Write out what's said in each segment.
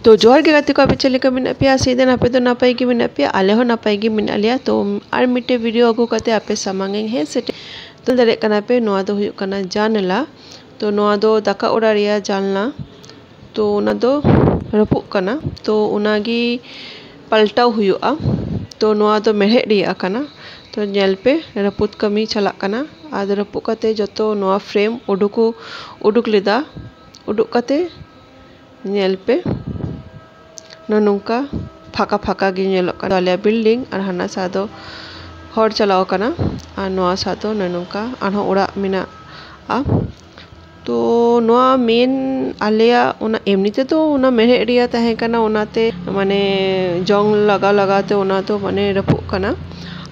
तो जोहर के गाते को आप चले का मिना पे सीधन आपे तो नापाई की मिना पे आले हो नापाई की मिना लिया तो आर मिटे वीडियो अगू कते आपे सामांगे है सेट तो दरे कना पे नोआ दो हुयुग कना जानला तो नोआ दो दाका ओड़ा रिया जानला तो उना दो रपुक कना तो उनागी पलटाव हुयुआ तो नोआ दो मेहे रिया कना तो नेल पे रपुत कमी चला कना आद रपुक कते जतो नोआ फ्रेम उडुक लेदा उडुक कते नेल पे नोंका फाका फाका गे नेलोग कना आले बिल्डिंग और हाना सादो हर चलाव कना और नोआ सादो नोंका आनहो ओड़ा मिना आ तो नोआ मेन आलेया उना एमनीते तो उना मेहे रिया तहे कना उनाते माने जंग लगा लगाते उना तो माने रपुक कना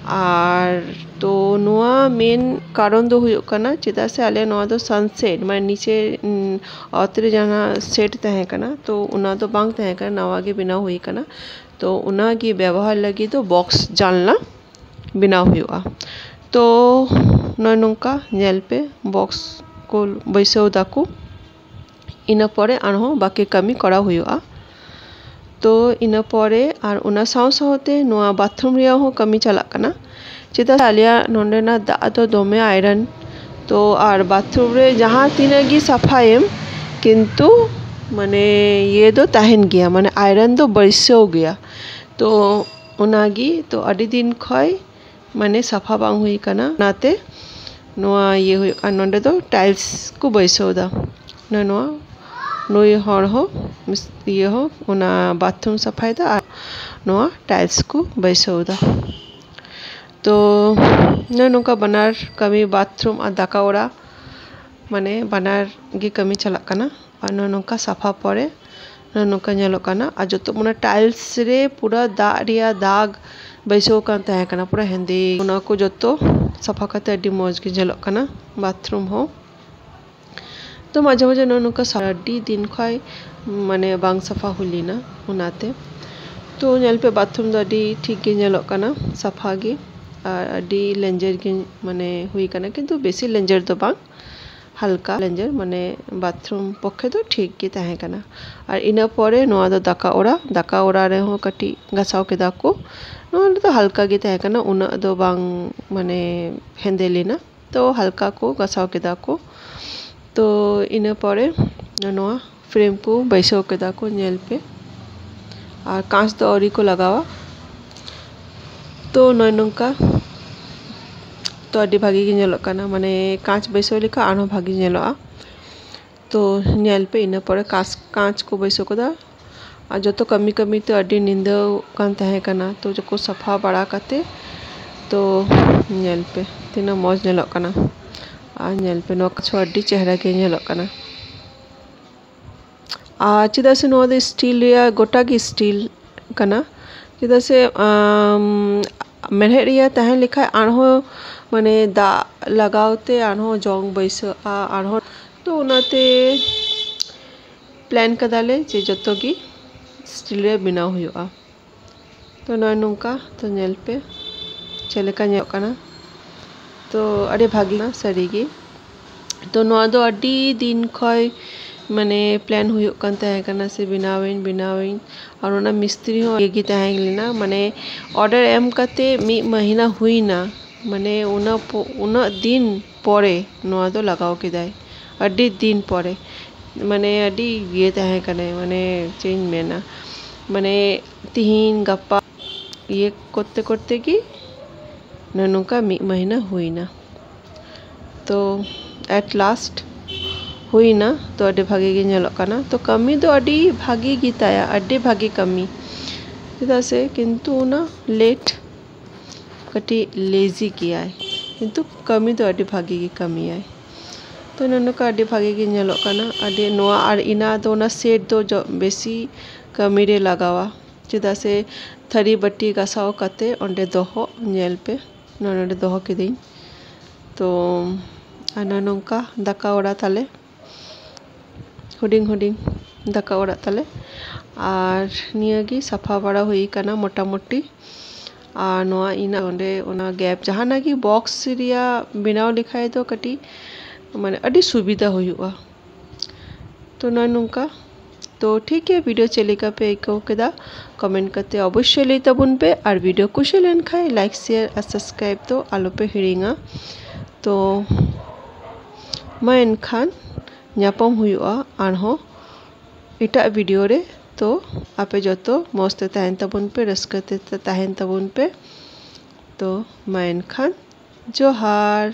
और तो नोआ मेन कारण दो हुयुग कना चेदा से आले नोआ दो सनसेट माने नीचे अतरे जाना सेट तहे कना तो उना तो बांग तहे कना नवा गे बिना हुई कना तो उना गे व्यवहार लगी तो बॉक्स जानला बिना हुयुआ तो नोंका नेल पे बॉक्स को बैसाव दाको इना परे आरहो बाकी कमी करा हुयुआ तो इना परे और उना साव सावते नोआ बाथरूम रिया हो कमी चला कना चेदा आलिया नोंडेना दा तो दोमे आयरन तो और बाथरूम रे जहाँ तीना गी सफाएम किंतु माने ये दो तहन गया माने आयरन दो बैसाव गया तो उनागी तो अडी दिन खय माने सफा बांग हुई कना नाते नोआ ये हुई नोंडे दो टाइल्स को बैसाव दा नोआ नुई हर हो ये हो उना बाथरूम सफाई दा नोआ टाइल्स को बैसाव दा तो नोंका बनार कमी बाथरूम और दाका ओड़ा माने बनार गे कमी चला कना और नोंका सफा पड़े नोंका नेलो कना और जो तो मना टाइल्स रे पूरा दाग बैसाव कान तहे कना पूरा हेंदे उना को जो तो सफा करते अड्डी मौज गे नेलो कना बाथरूम हो तो माझे माझे नोंका साराडी दिन खय माने बांग सफा हुलीना उनाते तो नेल पे बाथरूम दो अड्डी ठीक गे नेलो कना सफा गे अड्डी लेंजर गे माने हुई कना किंतु बेसी लेंजर दो बांग हल्का लेंजर माने बाथरूम पक्षे तो ठीक गे तहे कना और इना परे नोआ दो दाका ओड़ा रे हो कटी गसाव केदा को नोआ तो हल्का गे तहे कना उना दो बांग माने हेंदे लेना तो हल्का को गसाव केदा को तो इना परे नोआ फ्रेम को बैसाव केदा को नेल पे और कांच दो औरी को लगावा तो नोंका तो अड्डी भागी गे नेलो कना माने कांच बैसाव लेखा आनो भागी नेलोआ तो नेल पे इना परे कांच को बैसाव कदा और जो तो कमी कमी तो अड्डी निंदा कान तहे कना तो जो को सफा बड़ा कते तो नेल पे तीना मौज नेलो कना और नेल पे नोका छो अड्डी चेहरा गे नेलो कना चेदा से नोआ दो स्टील रिया गोटा गे स्टील कना चेदा से मेढ़े रिया तहे लेखा आरहो माने दा लगावते आरहो जंग बैसा आरहो तो उनाते प्लान कदाले जे जतो गी स्टील रे बिनाव हुयुआ तो नोंका तो नेल पे चलेका नेलो कना तो अड़े भागी ना सरी गे तो नोआ दो अड्डी दिन खय माने प्लान हुयुग कान तहे कना से बनावें और उना मिस्त्री हो एगी तहे लेना माने ऑर्डर एम कते मी महीना हुई ना माने उना दिन परे नोआ दो लगाव केदाय अड्डी दिन परे माने अड्डी ये तहे कने माने चेंज मेना माने तिहिन गप्पा ये करते करते की नोंका मी महीना हुई ना तो एट लास्ट हुई ना तो अड्डी भागी गे नेलो कना तो कमी दो अड्डी भागी गे ताया अड्डी भागी कमी चेदा से किंतु ना लेट कटी लेजी किया है किंतु कमी दो अड्डी भागी गे कमी है तो नोंका अड्डी भागी गे नेलो कना अड्डी नोआ और इना दो ना सेट दो जो बेसी कमी रे लगावा चेदा से थरी बट्टी गसाव कते ओंडे दोहो नेल पे नोंडे दोहो किदिन तो नोंका दाका ओड़ा ताले हुडिंग दाका ओड़ा ताले और नियागी सफा बड़ा हुई कना मोटामुटी और नोआ इना ओंडे ओना गैप जहाना की बॉक्स रिया बिनाव लिखाए तो कटी माने अड्डी सुविधा हुयुआ तो नोंका तो ठीक है वीडियो चले का पे को केदा कमेंट करते अवश्य लई तबुन पे और वीडियो कुशल लेन खाए लाइक शेयर और सब्सक्राइब तो आलो पे हिड़िंगा तो मैं एनखान ᱧᱟᱯᱟᱢ हुआ आरहों एटा वीडियो रे तो आपे जतो मस्ते तहन तबुन पे रस्कते तहन तबुन पे तो मैं एनखान जोहार।